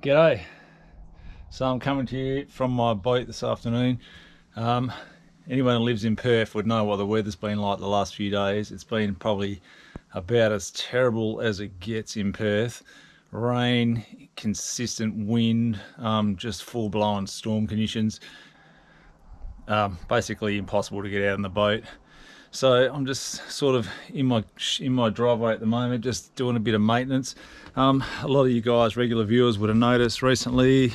G'day. So I'm coming to you from my boat this afternoon. Anyone who lives in Perth would know what the weather's been like the last few days. It's been probably about as terrible as it gets in Perth. Rain, consistent wind, just full-blown storm conditions. Basically impossible to get out in the boat. So I'm just sort of in my driveway at the moment, just doing a bit of maintenance. A lot of you guys, regular viewers, would have noticed recently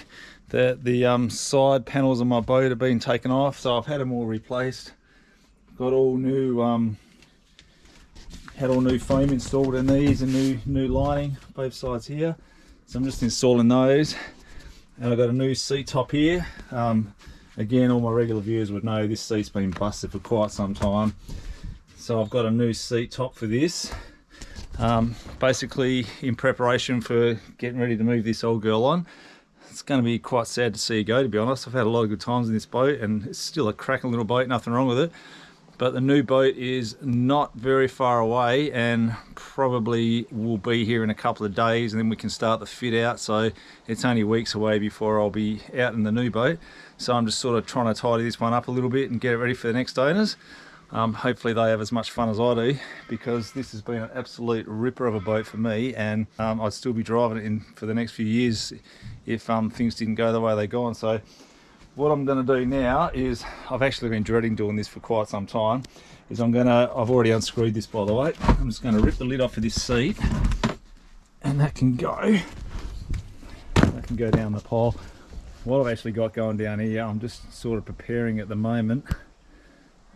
that the side panels on my boat have been taken off, so I've had them all replaced. Got all new, had all new foam installed in these and new lining both sides here. So I'm just installing those, and I've got a new seat top here. Again, all my regular viewers would know this seat's been busted for quite some time. So I've got a new seat top for this. Basically in preparation for getting ready to move this old girl on. It's going to be quite sad to see her go, to be honest. I've had a lot of good times in this boat and it's still a cracking little boat, nothing wrong with it. But the new boat is not very far away and probably will be here in a couple of days, and then we can start the fit out. So it's only weeks away before I'll be out in the new boat. So I'm just sort of trying to tidy this one up a little bit and get it ready for the next owners. Hopefully they have as much fun as I do, because this has been an absolute ripper of a boat for me, and I'd still be driving it in for the next few years if things didn't go the way they've gone. So what I'm going to do now is, I've actually been dreading doing this for quite some time, is I've already unscrewed this, by the way. I'm just going to rip the lid off of this seat, and that can go down the pole. What I've actually got going down here, I'm just sort of preparing at the moment.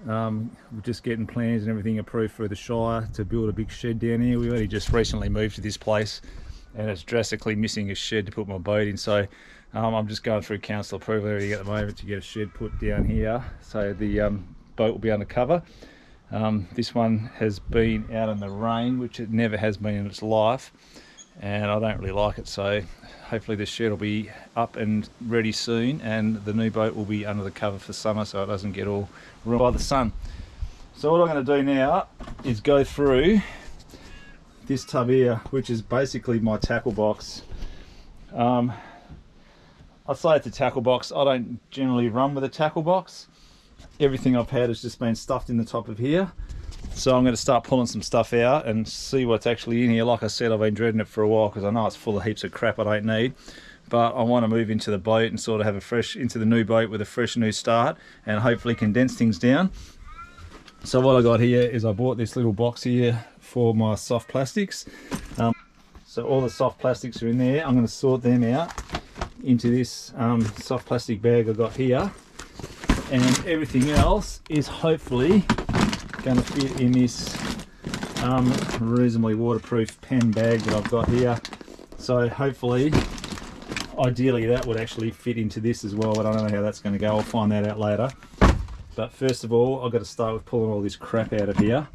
We're just getting plans and everything approved through the Shire to build a big shed down here. We only just recently moved to this place and it's drastically missing a shed to put my boat in. So I'm just going through council approval everything at the moment to get a shed put down here, so the boat will be under cover. This one has been out in the rain, which it never has been in its life, and I don't really like it. So hopefully this shed will be up and ready soon, and the new boat will be under the cover for summer so it doesn't get all ruined by the sun. So what I'm going to do now is go through this tub here, which is basically my tackle box. I say it's a tackle box. I don't generally run with a tackle box. Everything I've had has just been stuffed in the top of here. So I'm going to start pulling some stuff out and see what's actually in here. Like I said, I've been dreading it for a while because I know it's full of heaps of crap I don't need. But I want to move into the boat and sort of have into the new boat with a fresh new start and hopefully condense things down. So what I got here is I bought this little box here for my soft plastics. So all the soft plastics are in there. I'm going to sort them out into this soft plastic bag I got here. And everything else is hopefully going to fit in this reasonably waterproof pen bag that I've got here. So hopefully, ideally that would actually fit into this as well, but I don't know how that's going to go. I'll find that out later. But first of all, I've got to start with pulling all this crap out of here,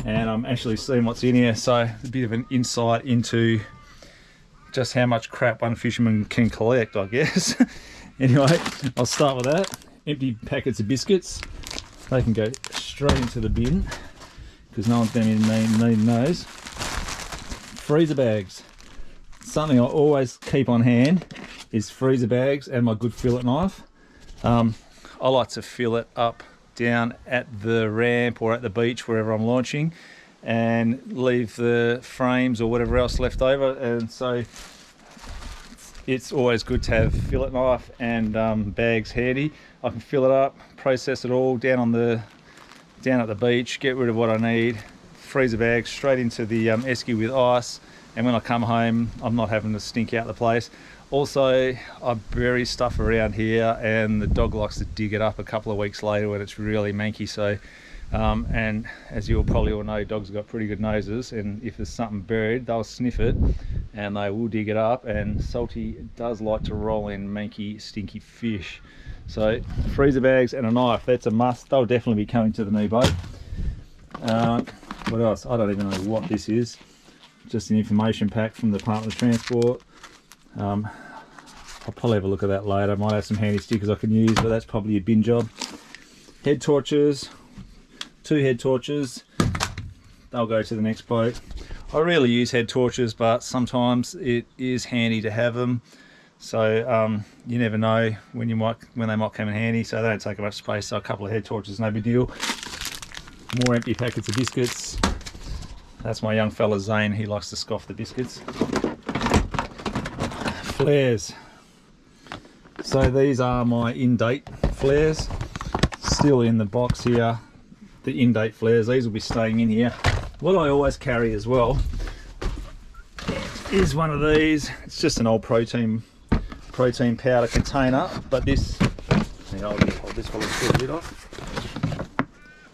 and I'm actually seeing what's in here. So a bit of an insight into just how much crap one fisherman can collect, I guess. Anyway, I'll start with that. Empty packets of biscuits. They can go straight into the bin because no one's going to be needing those. Freezer bags. Something I always keep on hand is freezer bags and my good fillet knife. I like to fillet up down at the ramp or at the beach wherever I'm launching, and leave the frames or whatever else left over, and so it's always good to have fillet knife and bags handy. I can fill it up, process it all down at the beach, get rid of what I need, freezer bags straight into the esky with ice, and when I come home I'm not having to stink out the place. Also, I bury stuff around here and the dog likes to dig it up a couple of weeks later when it's really manky. So and as you all probably all know, dogs have got pretty good noses, and if there's something buried they'll sniff it and they will dig it up, and Salty does like to roll in manky stinky fish. So freezer bags and a knife, that's a must. They'll definitely be coming to the new boat. What else? I don't even know what this is. Just an information pack from the Department of Transport. I'll probably have a look at that later. I might have some handy stickers I can use, but that's probably a bin job. Head torches, 2 head torches. They'll go to the next boat. I rarely use head torches, but sometimes it is handy to have them. So you never know when they might come in handy. So they don't take much space. So a couple of head torches, no big deal. More empty packets of biscuits. That's my young fella Zane. He likes to scoff the biscuits. Flares. So these are my in-date flares. Still in the box here. The in-date flares. These will be staying in here. What I always carry as well is one of these. It's just an old protein powder container, but this, I'll hold this while I pull the lid off.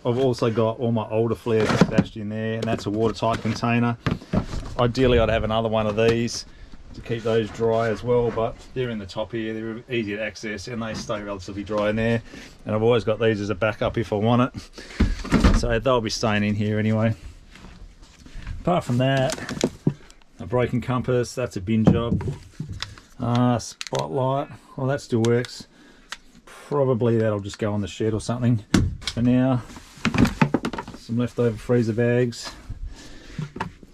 I've also got all my older flares stashed in there, and that's a watertight container. Ideally I'd have another one of these to keep those dry as well, but they're in the top here, they're easy to access and they stay relatively dry in there. And I've always got these as a backup if I want it, so they'll be staying in here anyway. Apart from that, a broken compass, that's a bin job. Spotlight, well that still works. Probably that'll just go on the shed or something for now. Some leftover freezer bags.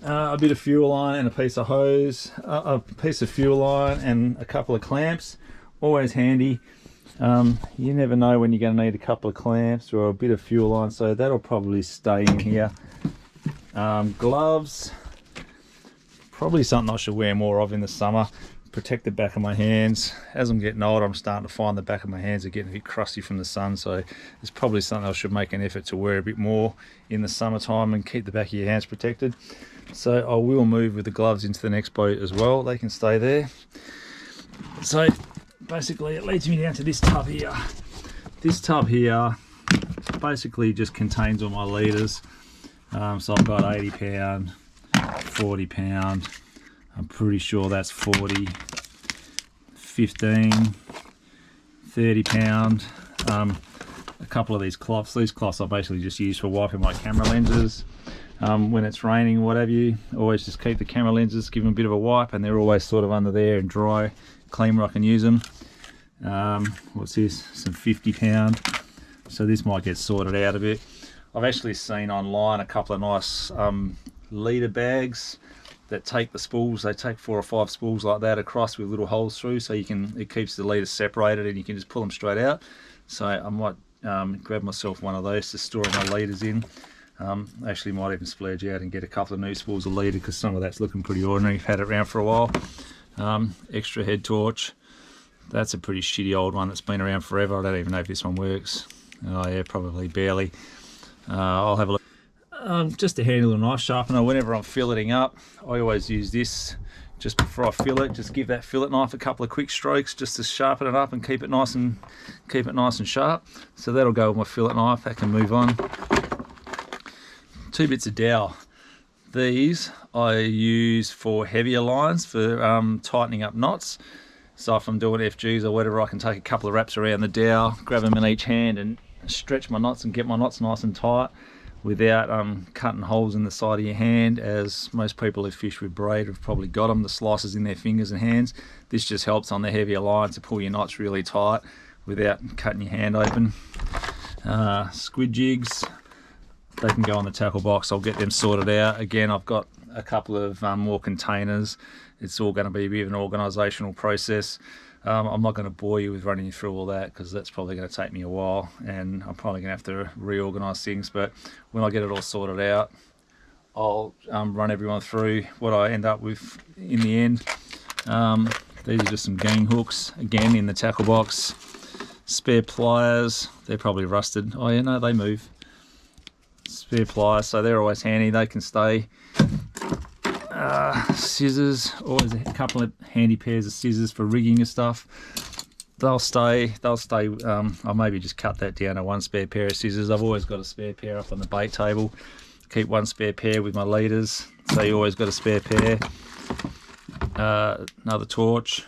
A bit of fuel line and a piece of hose. A piece of fuel line and a couple of clamps. Always handy. You never know when you're going to need a couple of clamps or a bit of fuel line, so that'll probably stay in here. Gloves. Probably something I should wear more of in the summer. Protect the back of my hands. As I'm getting older, I'm starting to find the back of my hands are getting a bit crusty from the sun, so it's probably something I should make an effort to wear a bit more in the summertime and keep the back of your hands protected. So I will move with the gloves into the next boat as well. They can stay there. So basically it leads me down to this tub here. This tub here basically just contains all my litres. So I've got 80 pound, 40 pound, I'm pretty sure that's 40, 15, 30 pound. A couple of these cloths. These cloths I basically just use for wiping my camera lenses. When it's raining or whatever, you always just keep the camera lenses, give them a bit of a wipe, and they're always sort of under there and dry, clean where I can use them. What's this? Some 50 pound. So this might get sorted out a bit. I've actually seen online a couple of nice litre bags that take the spools. They take 4 or 5 spools like that across with little holes through, so you can, it keeps the litres separated and you can just pull them straight out. So I might grab myself one of those to store my litres in. Actually might even splurge out and get a couple of new spools of litre, because some of that's looking pretty ordinary. I've had it around for a while. Extra head torch. That's a pretty shitty old one that's been around forever. I don't even know if this one works. Oh yeah, probably barely. I'll have a look. Just a handy little knife sharpener. Whenever I'm filleting up, I always use this just before I fillet. Just give that fillet knife a couple of quick strokes just to sharpen it up and keep it nice and sharp. So that'll go with my fillet knife. That can move on. 2 bits of dowel. These I use for heavier lines, for tightening up knots. So if I'm doing FGs or whatever, I can take a couple of wraps around the dowel, grab them in each hand and stretch my knots and get my knots nice and tight without cutting holes in the side of your hand, as most people who fish with braid have probably got them, the slices in their fingers and hands. This just helps on the heavier lines to pull your knots really tight without cutting your hand open. Squid jigs, they can go on the tackle box. I'll get them sorted out. Again, I've got a couple of more containers. It's all going to be a bit of an organisational process. I'm not going to bore you with running you through all that, because that's probably going to take me a while, and I'm probably going to have to reorganise things. But when I get it all sorted out, I'll run everyone through what I end up with in the end. These are just some gang hooks, again in the tackle box. Spare pliers, they're probably rusted. Oh yeah, no, they move. Spare pliers, so they're always handy, they can stay. Scissors, always a couple of handy pairs of scissors for rigging and stuff. They'll stay. I'll maybe just cut that down to 1 spare pair of scissors. I've always got a spare pair up on the bait table. Keep 1 spare pair with my leaders, so you always got a spare pair. Another torch,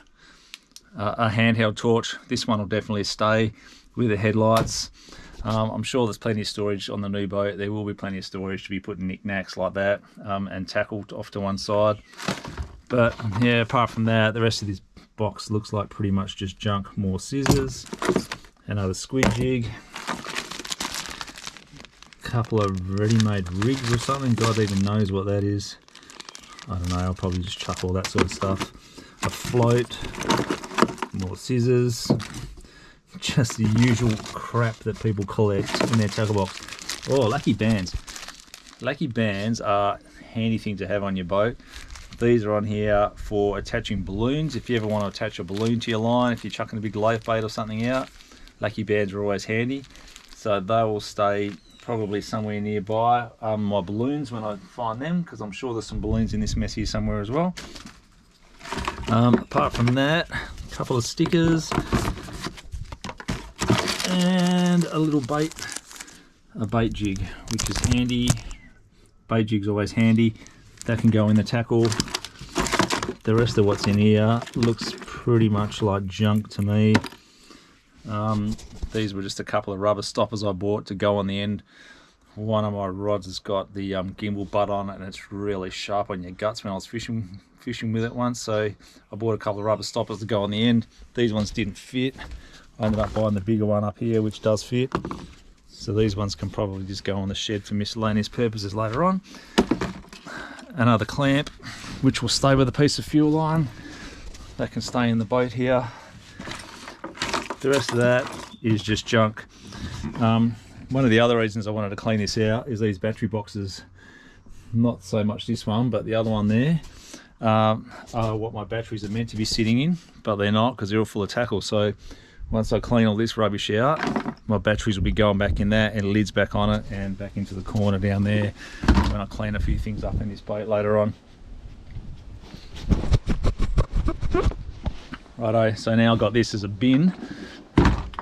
a handheld torch. This one will definitely stay with the headlights. I'm sure there's plenty of storage on the new boat. There will be plenty of storage to be putting knickknacks like that and tackled off to one side. But yeah, apart from that, the rest of this box looks like pretty much just junk. More scissors, another squid jig, couple of ready-made rigs or something. God even knows what that is. I don't know, I'll probably just chuck all that sort of stuff. A float, More scissors. Just the usual crap that people collect in their tackle box. Oh, lucky bands. Lucky bands are a handy thing to have on your boat. These are on here for attaching balloons. If you ever want to attach a balloon to your line, if you're chucking a big loaf bait or something out, lucky bands are always handy. So they will stay probably somewhere nearby my balloons when I find them, because I'm sure there's some balloons in this mess here somewhere as well. Apart from that, a couple of stickers and a little bait jig, which is handy. Bait jig's always handy. That can go in the tackle. The rest of what's in here looks pretty much like junk to me. These were just a couple of rubber stoppers I bought to go on the end. One of my rods has got the gimbal butt on it, and it's really sharp on your guts when I was fishing with it once, so I bought a couple of rubber stoppers to go on the end. These ones didn't fit. I ended up buying the bigger one up here, which does fit. So these ones can probably just go on the shed for miscellaneous purposes later on. Another clamp, which will stay with a piece of fuel line. That can stay in the boat here. The rest of that is just junk. One of the other reasons I wanted to clean this out is these battery boxes. Not so much this one, but the other one there are what my batteries are meant to be sitting in, but they're not, because they're all full of tackle. So once I clean all this rubbish out, my batteries will be going back in that, and lid's back on it and back into the corner down there when I clean a few things up in this boat later on. Righto, so now I've got this as a bin.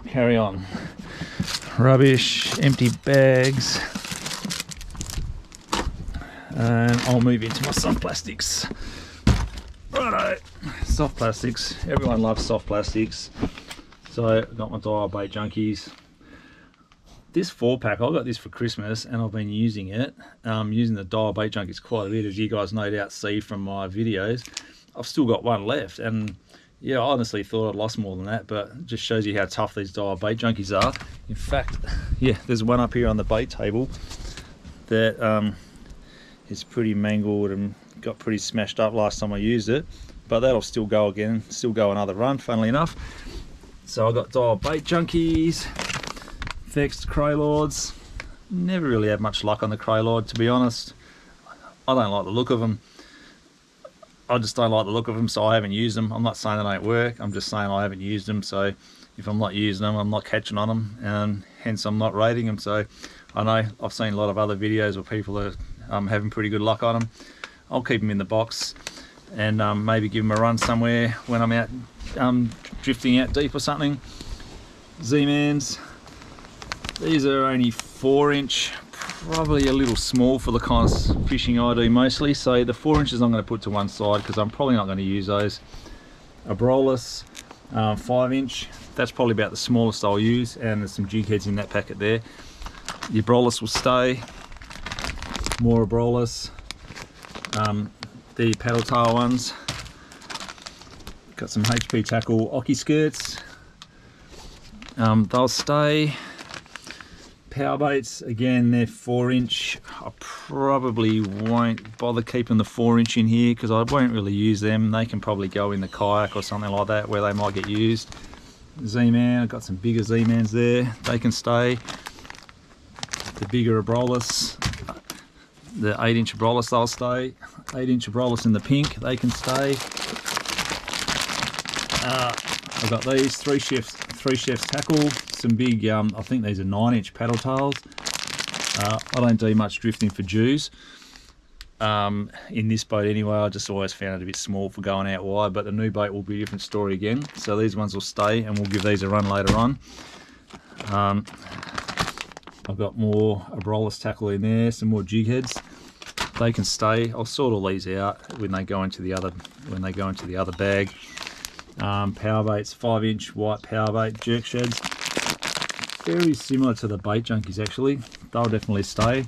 Carry on. Rubbish, empty bags, and I'll move into my soft plastics. Righto, soft plastics. Everyone loves soft plastics. So I've got my dial bait junkies. This 4-pack, I got this for Christmas, and I've been using it. Using the dial bait junkies quite a bit, as you guys no doubt see from my videos. I've still got one left, and yeah, I honestly thought I'd lost more than that, but it just shows you how tough these dial bait junkies are. In fact, yeah, there's one up here on the bait table that is pretty mangled and got pretty smashed up last time I used it, but that'll still go again, still go another run, funnily enough. So I got dial bait junkies, fixed Kraylords. Never really had much luck on the Kraylord, to be honest. I don't like the look of them. I just don't like the look of them, so I haven't used them. I'm not saying they don't work, I'm just saying I haven't used them. So if I'm not using them, I'm not catching on them, and hence I'm not rating them. So I know I've seen a lot of other videos where people are having pretty good luck on them. I'll keep them in the box and maybe give them a run somewhere when I'm out drifting out deep or something. Z-Mans, these are only 4-inch, probably a little small for the kind of fishing I do mostly, so the 4 inches I'm going to put to one side because I'm probably not going to use those. A Brolus 5-inch, that's probably about the smallest I'll use, and there's some jig heads in that packet there. Your Brolus will stay. More Brolus. The paddle tail ones. Got some HP tackle Oki skirts. They'll stay. Powerbaits, again, they're 4-inch. I probably won't bother keeping the 4-inch in here because I won't really use them. They can probably go in the kayak or something like that where they might get used. Z-Man, I've got some bigger Z-Mans there. They can stay. The bigger Abrolus, the 8-inch Abrolus, they'll stay. 8-inch Abrolus in the pink, they can stay. I've got these 3 chefs tackle, some big, I think these are 9-inch paddle tails. I don't do much drifting for Jews. In this boat anyway, I just always found it a bit small for going out wide, but the new boat will be a different story again. So these ones will stay, and we'll give these a run later on. I've got more Abrolus tackle in there, some more jig heads. They can stay. I'll sort all these out when they go into the other bag. Powerbaits, 5-inch white powerbait jerk sheds. Very similar to the bait junkies actually. They'll definitely stay.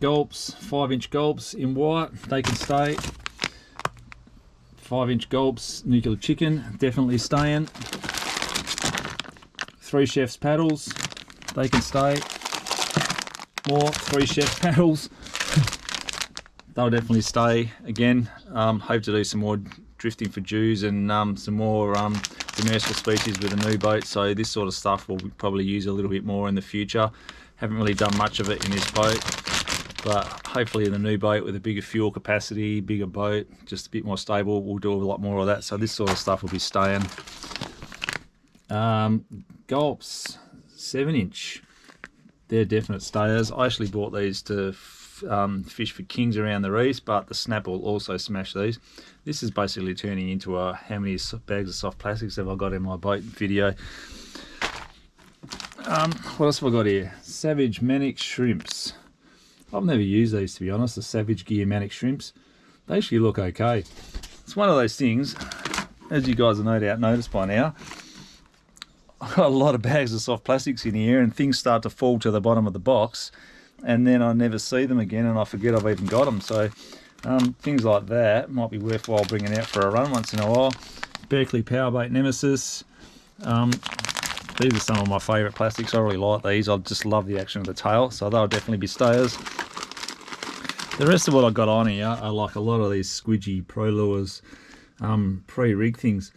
Gulps, 5-inch gulps in white, they can stay. 5-inch gulps, nuclear chicken, definitely staying. 3 chefs paddles, they can stay. More 3 chefs paddles, they'll definitely stay. Again, hope to do some more drifting for Jews and some more demersal species with a new boat, so this sort of stuff we'll probably use a little bit more in the future. Haven't really done much of it in this boat, but hopefully in the new boat with a bigger fuel capacity, bigger boat, just a bit more stable, we'll do a lot more of that. So this sort of stuff will be staying. Gulps 7-inch, they're definite stayers. I actually bought these to fish for kings around the reefs, but the snap will also smash these. This is basically turning into a how many bags of soft plastics have I got in my boat video. What else have I got here? Savage Manic Shrimps. I've never used these, to be honest, the Savage Gear Manic Shrimps. They actually look okay. It's one of those things, as you guys have no doubt noticed by now, I've got a lot of bags of soft plastics in here and things start to fall to the bottom of the box and then I never see them again and I forget I've even got them. So things like that might be worthwhile bringing out for a run once in a while. Berkeley Powerbait Nemesis. These are some of my favourite plastics. I really like these. I just love the action of the tail, so they'll definitely be stayers. The rest of what I've got on here are like a lot of these squidgy pro lures, pre-rig things.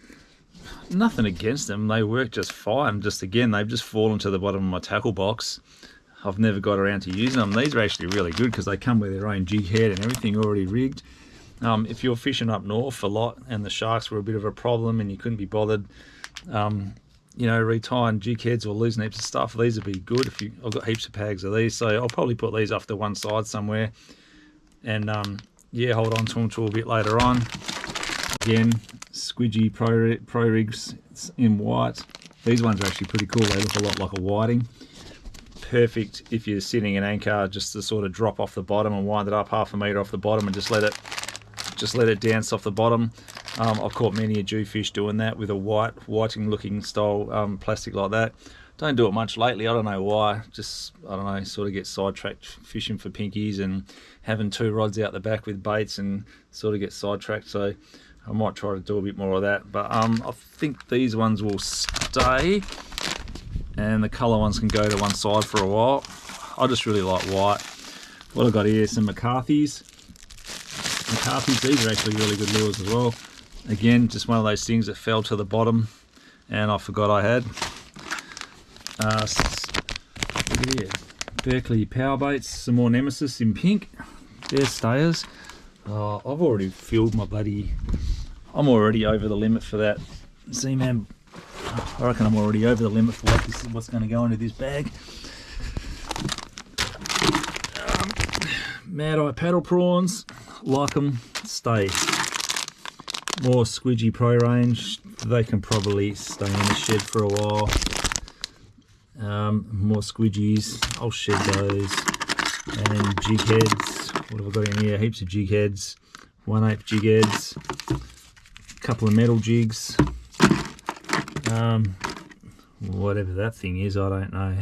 Nothing against them, they work just fine. Just again, they've just fallen to the bottom of my tackle box. I've never got around to using them. These are actually really good because they come with their own jig head and everything already rigged. If you're fishing up north a lot and the sharks were a bit of a problem and you couldn't be bothered, you know, retying jig heads or losing heaps of stuff, these would be good. I've got heaps of bags of these, so I'll probably put these off to one side somewhere and yeah, hold on to them till a bit later on. Again, squidgy pro rigs in white. These ones are actually pretty cool. They look a lot like a whiting. Perfect if you're sitting an anchor, just to sort of drop off the bottom and wind it up 1/2 metre off the bottom and just let it dance off the bottom. I've caught many a jewfish doing that with a whiting looking style plastic like that. Don't do it much lately, I don't know why. Just, I don't know, sort of get sidetracked fishing for pinkies and having 2 rods out the back with baits and sort of get sidetracked. So I might try to do a bit more of that. But I think these ones will stay and the colour ones can go to one side for a while. I just really like white. What I've got here is some Mccarthy's. These are actually really good lures as well. Again, just one of those things that fell to the bottom and I forgot I had. Look at here. Berkeley Powerbaits, some more Nemesis in pink. They're stayers. I've already filled my bloody... I'm already over the limit for that Z-Man. I reckon I'm already over the limit for what's going to go into this bag. Mad Eye paddle prawns, like them, stay. More squidgy pro range, they can probably stay in the shed for a while. More squidgies, I'll shed those. And jig heads, what have I got in here? Heaps of jig heads, 1/8 jig heads, a couple of metal jigs. Whatever that thing is, I don't know.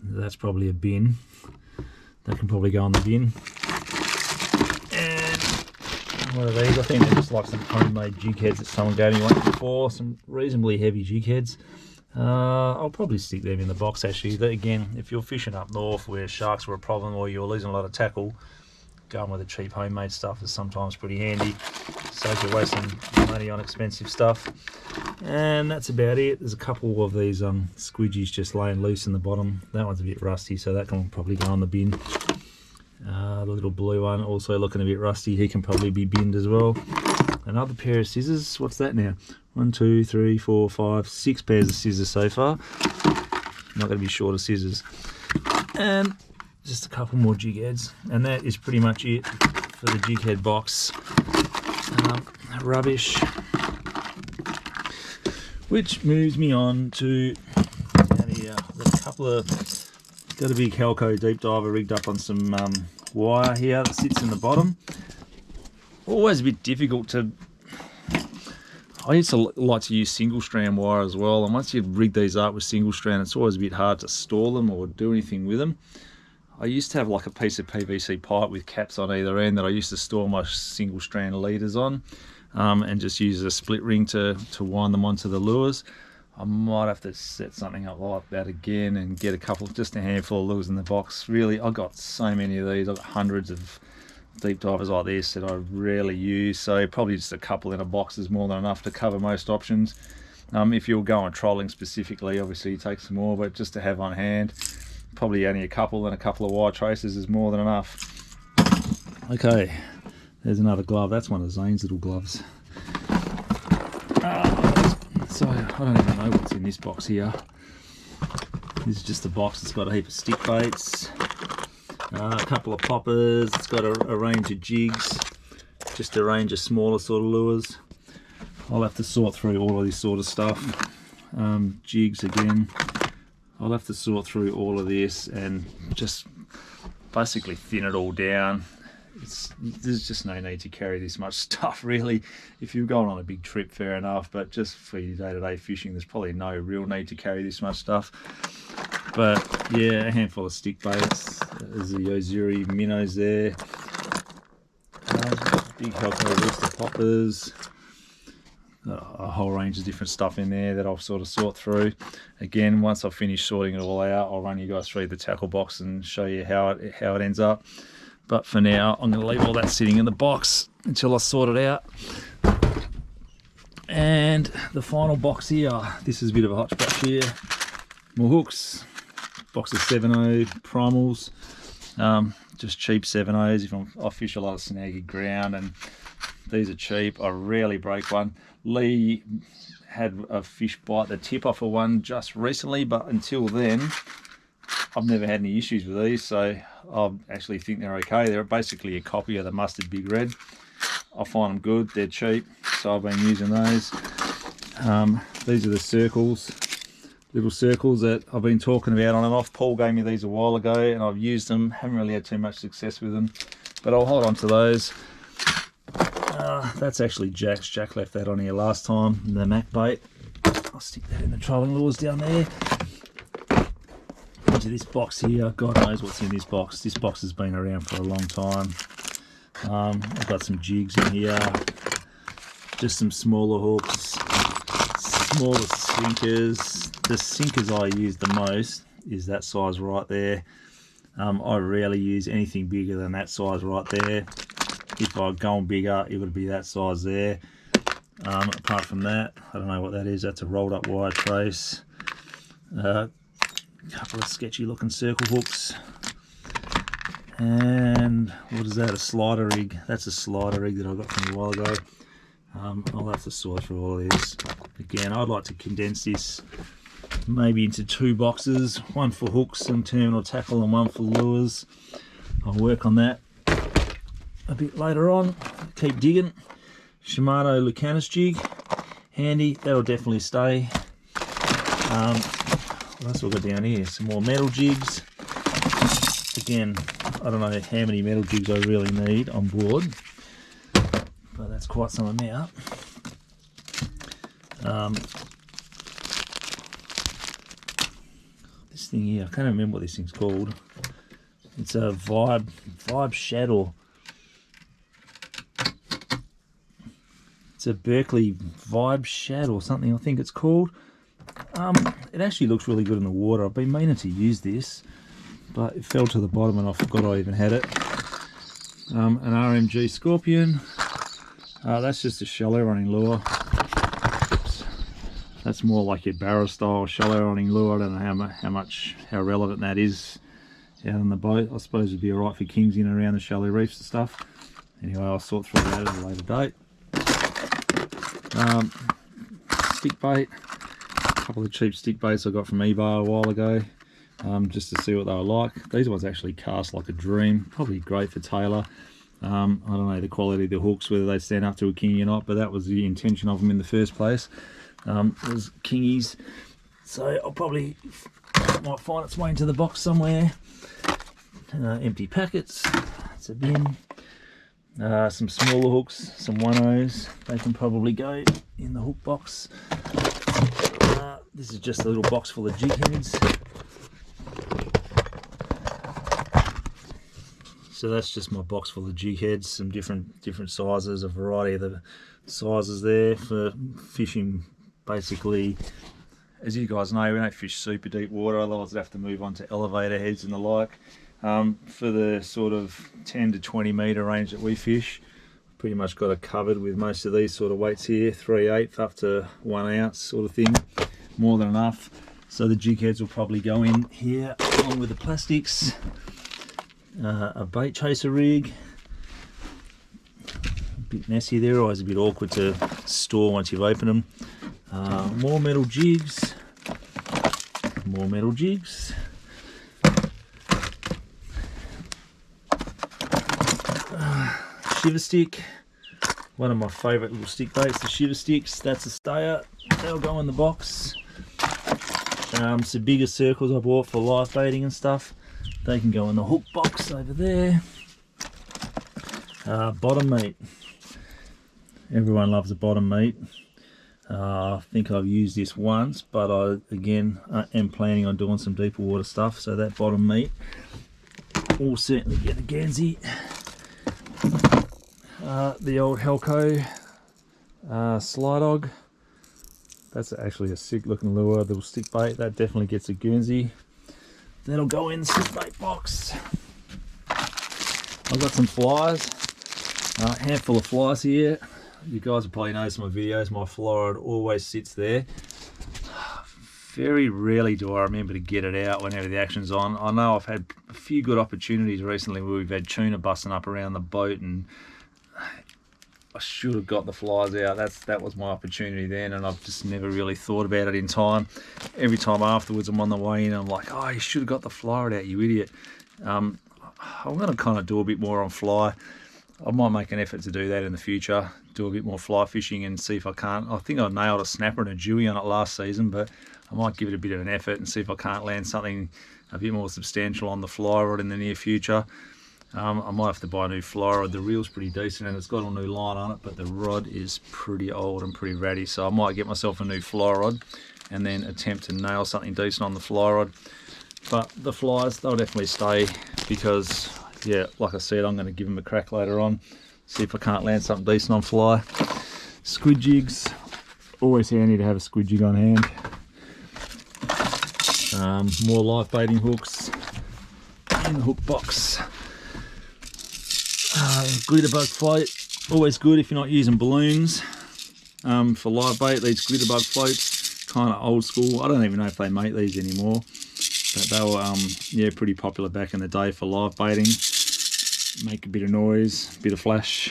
That's probably a bin. That can probably go on the bin. And what are these? I think they're just like some homemade jig heads that someone gave me once before. Some reasonably heavy jig heads. I'll probably stick them in the box actually. Again, if you're fishing up north where sharks were a problem or you're losing a lot of tackle, going with the cheap homemade stuff is sometimes pretty handy. Saves you wasting money on expensive stuff. And that's about it. There's a couple of these squidgies just laying loose in the bottom. That one's a bit rusty, so that can probably go on the bin. The little blue one also looking a bit rusty. He can probably be binned as well. Another pair of scissors. What's that now? 1, 2, 3, 4, 5, 6 pairs of scissors so far. Not going to be short of scissors. And just a couple more jig heads. And that is pretty much it for the jig head box. Rubbish. Which moves me on to down here. Got a couple of, got a big Helco deep diver rigged up on some wire here that sits in the bottom. Always a bit difficult to, I used to like to use single strand wire as well, and once you rig these up with single strand it's always a bit hard to store them or do anything with them. I used to have like a piece of PVC pipe with caps on either end that I used to store my single strand leaders on. And just use a split ring to wind them onto the lures. I might have to set something up like that again and get just a handful of lures in the box. Really, I've got so many of these. I've got hundreds of deep divers like this that I rarely use, so probably just a couple in a box is more than enough to cover most options. If you're going trolling specifically, obviously you take some more, but just to have on hand, probably only a couple and a couple of wire traces is more than enough. Okay, there's another glove. That's one of Zane's little gloves. So I don't even know what's in this box here. This is just a box that's got a heap of stick baits, a couple of poppers. It's got a range of jigs, just a range of smaller sort of lures. I'll have to sort through all of this sort of stuff. Jigs again. I'll have to sort through all of this and just basically thin it all down. There's just no need to carry this much stuff really. If you're going on a big trip, fair enough, but just for your day-to-day fishing, there's probably no real need to carry this much stuff. But yeah, a handful of stick baits. There's the Ozuri minnows there. Big helper list of poppers. A whole range of different stuff in there that I'll sort of sort through. Again, once I've finished sorting it all out, I'll run you guys through the tackle box and show you how it ends up. But for now, I'm going to leave all that sitting in the box until I sort it out. And the final box here, this is a bit of a hodgepodge here. More hooks, box of 7.0 primals, just cheap 7.0s if I fish a lot of snaggy ground, and these are cheap. I rarely break one. Lee had a fish bite the tip off of one just recently, but until then, I've never had any issues with these, so I actually think they're okay. They're basically a copy of the Mustard Big Red. I find them good, they're cheap, so I've been using those. These are the circles, little circles that I've been talking about on and off. Paul gave me these a while ago and I've used them, haven't really had too much success with them, but I'll hold on to those. That's actually Jack's. Jack left that on here last time, the Mac bait. I'll stick that in the trolling lures down there. Into this box here, God knows what's in this box. This box has been around for a long time. I've got some jigs in here, just some smaller hooks, smaller sinkers. The sinkers I use the most is that size right there. I rarely use anything bigger than that size right there. If I'm going bigger, it would be that size there. Apart from that, I don't know what that is. That's a rolled up wire trace. Couple of sketchy looking circle hooks, and what is that, a slider rig? That's a slider rig that I got from a while ago. I'll have to sort through all of this. Again, I'd like to condense this maybe into two boxes, one for hooks and terminal tackle and one for lures. I'll work on that a bit later on. Keep digging. Shimano Lucanus jig, handy, that'll definitely stay. What else have we got down here? Some more metal jigs. Again, I don't know how many metal jigs I really need on board, but that's quite some amount. This thing here, I can't remember what this thing's called. It's a vibe shadow. It's a Berkeley vibe shad or something, I think it's called. It actually looks really good in the water. I've been meaning to use this, but it fell to the bottom and I forgot I even had it. An Rmg Scorpion. That's just a shallow running lure. Oops. That's more like your barra style shallow running lure. I don't know how relevant that is out on the boat. I suppose it'd be alright for kings in and around the shallow reefs and stuff. Anyway, I'll sort through that at a later date. Stick bait. A couple of cheap stick baits I got from eBay a while ago, just to see what they were like. These ones actually cast like a dream. Probably great for tailor. I don't know the quality of the hooks, whether they stand up to a kingy or not, but that was the intention of them in the first place. It was kingies, so I'll probably might find its way into the box somewhere. Empty packets. It's a bin. Some smaller hooks, some 1.0s. They can probably go in the hook box. This is just a little box full of jig heads. So that's just my box full of jig heads, some different sizes, a variety of the sizes there for fishing. Basically, as you guys know, we don't fish super deep water, otherwise I'd have to move on to elevator heads and the like. For the sort of 10 to 20 metre range that we fish, pretty much got it covered with most of these sort of weights here, 3/8 up to 1 ounce sort of thing, more than enough. So the jig heads will probably go in here along with the plastics. A bait chaser rig, a bit messy there, always a bit awkward to store once you've opened them. More metal jigs, more metal jigs. Shiver stick, one of my favourite little stick baits, the shiver sticks. That's a stayer, they'll go in the box. Some bigger circles I bought for live baiting and stuff, they can go in the hook box over there. Bottom meat, everyone loves a bottom meat. I think I've used this once, but I am planning on doing some deeper water stuff, so that bottom meat will certainly get a Guernsey. The old Helco Sly Dog, that's actually a sick looking lure, little stick bait, that definitely gets a Guernsey. That'll go in the stick bait box. I've got some flies, a handful of flies here. You guys have probably noticed in my videos, my fly rod always sits there. Very rarely do I remember to get it out whenever the action's on. I know I've had a few good opportunities recently where we've had tuna busting up around the boat, and I should have got the flies out. That was my opportunity then, and I've just never really thought about it in time. Every time afterwards I'm on the way in, I'm like, oh, you should have got the fly rod out, you idiot. I'm going to kind of do a bit more on fly. I might make an effort to do that in the future, do a bit more fly fishing and see if I can't. I think I nailed a snapper and a dewy on it last season, but I might give it a bit of an effort and see if I can't land something a bit more substantial on the fly rod in the near future. I might have to buy a new fly rod. The reel's pretty decent and it's got a new line on it, but the rod is pretty old and pretty ratty, so I might get myself a new fly rod and then attempt to nail something decent on the fly rod. But the flies, they'll definitely stay because, yeah, like I said, I'm going to give them a crack later on, see if I can't land something decent on fly. Squid jigs, always handy to have a squid jig on hand. More live baiting hooks in the hook box. Glitter bug float, always good if you're not using balloons. For live bait, these glitter bug floats, kind of old school. I don't even know if they make these anymore, but they were yeah, pretty popular back in the day for live baiting. Make a bit of noise, a bit of flash,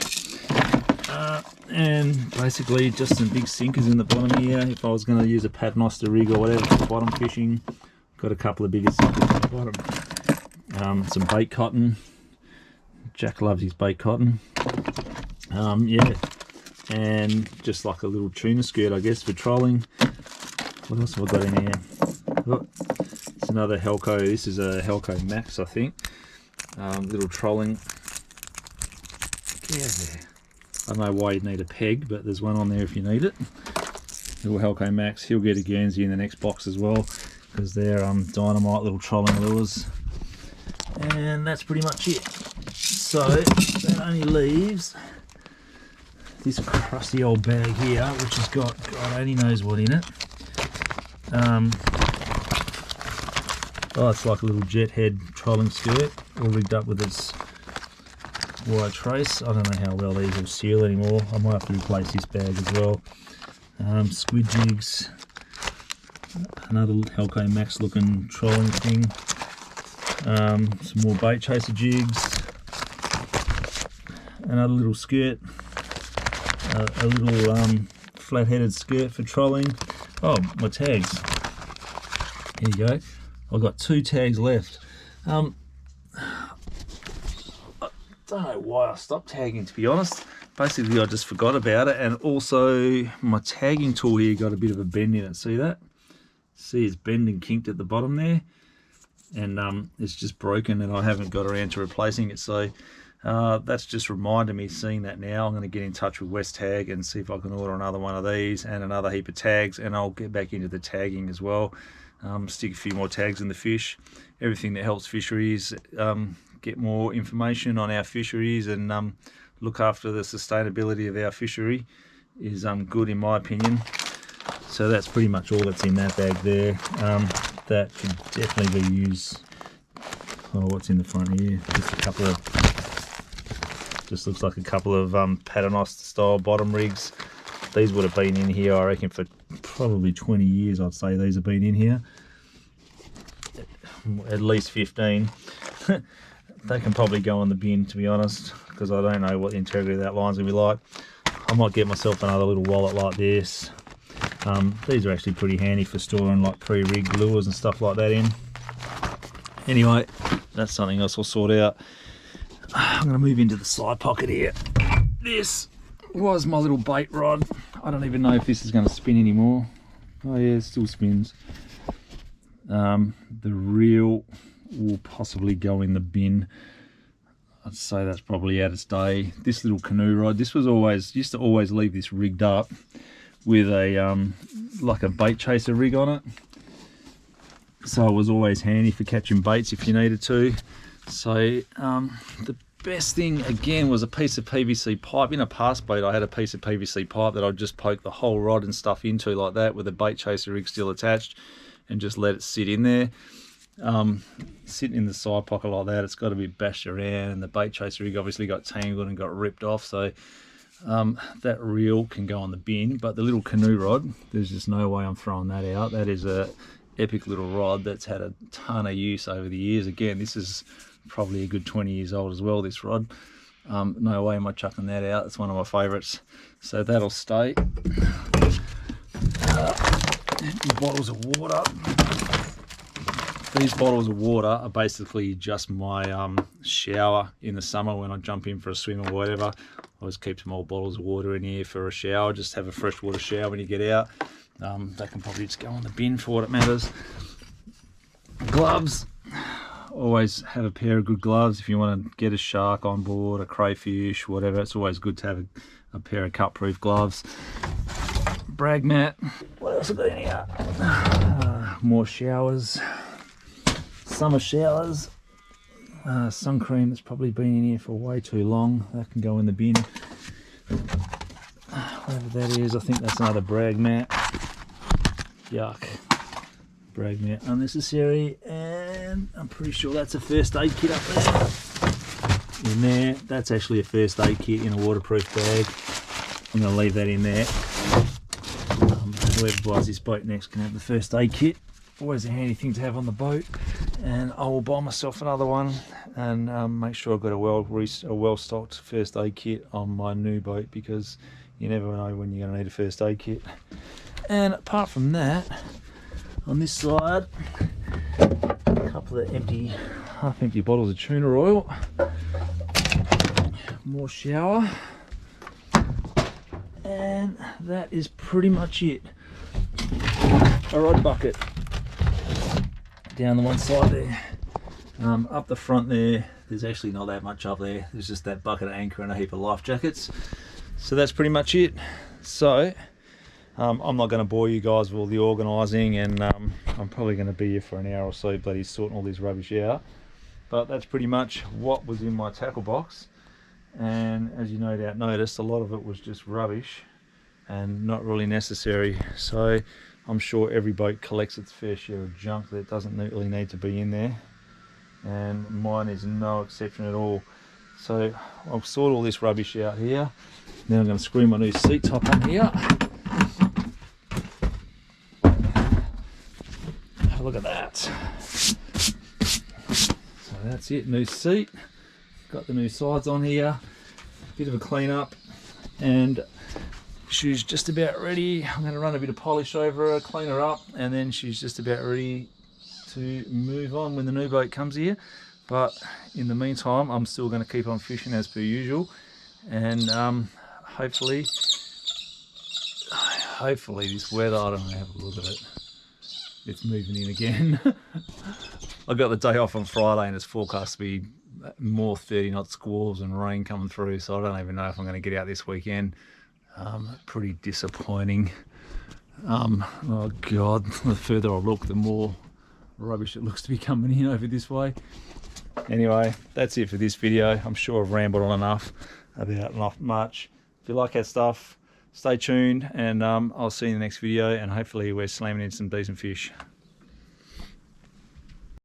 and basically just some big sinkers in the bottom here. If I was going to use a paternoster rig or whatever for bottom fishing, got a couple of bigger sinkers in the bottom. Some bait cotton. Jack loves his bait cotton. Yeah, and just like a little tuna skirt, I guess, for trolling. What else have I got in here? Oh, it's another Helco. This is a Helco Max, I think. Little trolling. Yeah, I don't know why you'd need a peg, but there's one on there if you need it. Little Helco Max. He'll get a Guernsey in the next box as well, because they're dynamite little trolling lures. And that's pretty much it. So that only leaves this crusty old bag here, which has got God only knows what in it. Oh, it's like a little jet head trolling skirt, all rigged up with its wire trace. I don't know how well these will seal anymore. I might have to replace this bag as well. Squid jigs, another Helco Max looking trolling thing. Some more bait chaser jigs. Another little skirt, a little flat-headed skirt for trolling. Oh, my tags. Here you go. I've got 2 tags left. I don't know why I stopped tagging, to be honest. Basically, I just forgot about it, and also my tagging tool here got a bit of a bend in it. See that? See, it's bent and kinked at the bottom there, and it's just broken, and I haven't got around to replacing it. So that's just reminded me, seeing that now, I'm going to get in touch with West Tag and see if I can order another one of these and another heap of tags, and I'll get back into the tagging as well. Stick a few more tags in the fish. Everything that helps fisheries get more information on our fisheries and look after the sustainability of our fishery is good, in my opinion. So that's pretty much all that's in that bag there. That could definitely be used. Oh, what's in the front here? Just a couple of, just looks like a couple of Paternoster style bottom rigs. These would have been in here, I reckon, for probably 20 years. I'd say these have been in here, at least 15. They can probably go on the bin, to be honest, because I don't know what the integrity of that line's gonna be like. I might get myself another little wallet like this. These are actually pretty handy for storing like pre-rigged lures and stuff like that in. Anyway, that's something else I'll sort out. I'm going to move into the side pocket here. This was my little bait rod. I don't even know if this is going to spin anymore. Oh yeah, it still spins. The reel will possibly go in the bin. I'd say that's probably out of day. This little canoe rod, this was always, used to always leave this rigged up with a like a bait chaser rig on it, so it was always handy for catching baits if you needed to. So the best thing again was a piece of PVC pipe. In a past bait I had a piece of PVC pipe that I'd just poke the whole rod and stuff into like that, with a bait chaser rig still attached, and just let it sit in there. Sitting in the side pocket like that, it's got to be bashed around, and the bait chaser rig obviously got tangled and got ripped off, so that reel can go on the bin. But the little canoe rod, there's just no way I'm throwing that out. That is a epic little rod that's had a ton of use over the years. Again, this is probably a good 20 years old as well, this rod. No way am I chucking that out. It's one of my favorites, so that'll stay. Bottles of water. These bottles of water are basically just my shower in the summer when I jump in for a swim or whatever. I always keep some old bottles of water in here for a shower. Just have a freshwater shower when you get out. They can probably just go on the bin for what it matters. Gloves. Always have a pair of good gloves if you want to get a shark on board, a crayfish, whatever. It's always good to have a pair of cut-proof gloves. Brag mat. What else have I got in here? More showers. Summer showers. Sun cream that's probably been in here for way too long. That can go in the bin. Whatever that is, I think that's another brag mat. Yuck. Brag mat unnecessary. And I'm pretty sure that's a first aid kit up there. In there, that's actually a first aid kit in a waterproof bag. I'm going to leave that in there. Whoever buys this boat next can have the first aid kit. Always a handy thing to have on the boat. And I will buy myself another one and make sure I've got a well-stocked first aid kit on my new boat, because you never know when you're going to need a first aid kit. And apart from that, on this side, a couple of half-empty bottles of tuna oil, more shower, and that is pretty much it. A rod bucket down the one side there. Up the front there's actually not that much up there. There's just that bucket of anchor and a heap of life jackets. So that's pretty much it. So I'm not going to bore you guys with all the organising, and I'm probably going to be here for an hour or so bloody sorting all this rubbish out. But that's pretty much what was in my tackle box, and as you no doubt noticed, a lot of it was just rubbish and not really necessary. So I'm sure every boat collects its fair share of junk that doesn't really need to be in there, and mine is no exception at all. So I'll sort all this rubbish out here. Then I'm going to screw my new seat top on here. Have a look at that. So that's it, new seat. Got the new sides on here. Bit of a clean up, and she's just about ready. I'm going to run a bit of polish over her, clean her up, and then she's just about ready to move on when the new boat comes here. But in the meantime, I'm still going to keep on fishing as per usual, and hopefully this weather, I don't know, have a look at it, it's moving in again. I got the day off on Friday and it's forecast to be more 30-knot squalls and rain coming through, so I don't even know if I'm going to get out this weekend. Pretty disappointing. Oh god, the further I look, the more rubbish it looks to be coming in over this way. Anyway, that's it for this video. I'm sure I've rambled on enough about not much. If you like that stuff, stay tuned, and I'll see you in the next video, and hopefully we're slamming in some decent fish.